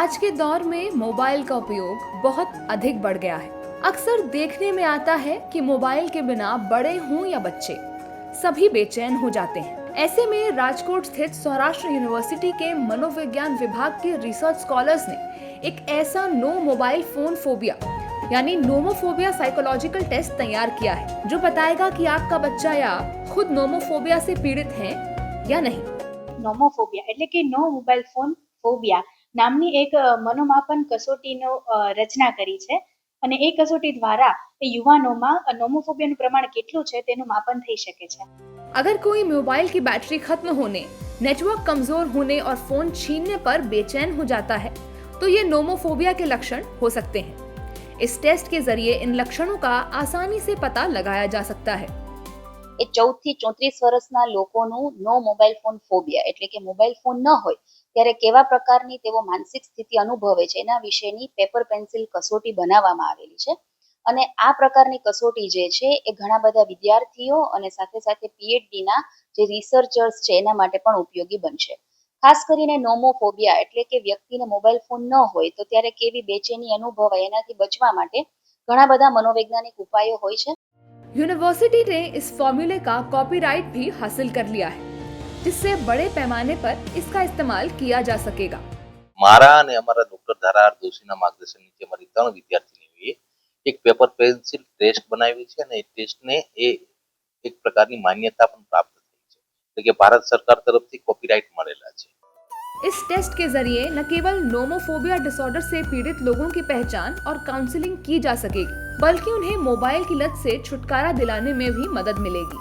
आज के दौर में मोबाइल का उपयोग बहुत अधिक बढ़ गया है। अक्सर देखने में आता है कि मोबाइल के बिना बड़े हों या बच्चे सभी बेचैन हो जाते हैं। ऐसे में राजकोट स्थित सौराष्ट्र यूनिवर्सिटी के मनोविज्ञान विभाग के रिसर्च स्कॉलर्स ने एक ऐसा नो मोबाइल फोन फोबिया यानी नोमोफोबिया साइकोलॉजिकल टेस्ट तैयार किया है जो बताएगा कि आपका बच्चा या खुद नोमोफोबिया से पीड़ित है या नहीं। નોમોફોબિયા એટલે કે નો મોબાઈલ ફોન ફોબિયા નામની એક મનોમાપન કસોટીનો રચના કરી છે અને એ કસોટી દ્વારા યુવાનોમાં નોમોફોબિયાનું પ્રમાણ કેટલું છે તેનું માપન થઈ શકે છે। अगर कोई मोबाइल की बैटरी खत्म होने, नेटवर्क कमजोर होने और फोन छीनने पर बेचैन हो जाता है तो ये नोमोफोबिया के लक्षण हो सकते हैं। इस टेस्ट के जरिए इन लक्षणों का आसानी से पता लगाया जा सकता है। એ 14 થી 34 વર્ષના લોકોનું નો મોબાઈલ ફોન ફોબિયા એટલે કે મોબાઈલ ફોન ન હોય ત્યારે કેવા પ્રકારની તેઓ માનસિક સ્થિતિ અનુભવે છે એના વિશેની પેપર પેન્સિલ કસોટી બનાવવામાં આવેલી છે અને આ પ્રકારની કસોટી જે છે એ ઘણા બધા વિદ્યાર્થીઓ અને સાથે સાથે પીએચડી ના જે રિસર્ચર્સ છે એના માટે પણ ઉપયોગી બનશે। ખાસ કરીને નોમોફોબિયા એટલે કે વ્યક્તિને મોબાઈલ ફોન ન હોય તો ત્યારે કેવી બેચેની અનુભવાય એનાથી બચવા માટે ઘણા બધા મનોવૈજ્ઞાનિક ઉપાયો હોય છે। यूनिवर्सिटी ने इस फॉर्मूले का कॉपीराइट भी हासिल कर लिया है जिससे बड़े पैमाने पर इसका इस्तेमाल किया जा सकेगा। મારા અને અમારા ડોક્ટર ધારા દોશીના માર્ગદર્શન નીચે અમારી 3 વિદ્યાર્થીનીઓએ એક પેપર પેન્સિલ ટેસ્ટ બનાવી છે અને એ ટેસ્ટને એક પ્રકારની માન્યતા પણ પ્રાપ્ત થઈ છે એટલે કે ભારત સરકાર તરફથી કોપીરાઇટ મળેલા છે। इस टेस्ट के जरिए न केवल नोमोफोबिया डिसऑर्डर से पीड़ित लोगों की पहचान और काउंसलिंग की जा सकेगी बल्कि उन्हें मोबाइल की लत से छुटकारा दिलाने में भी मदद मिलेगी।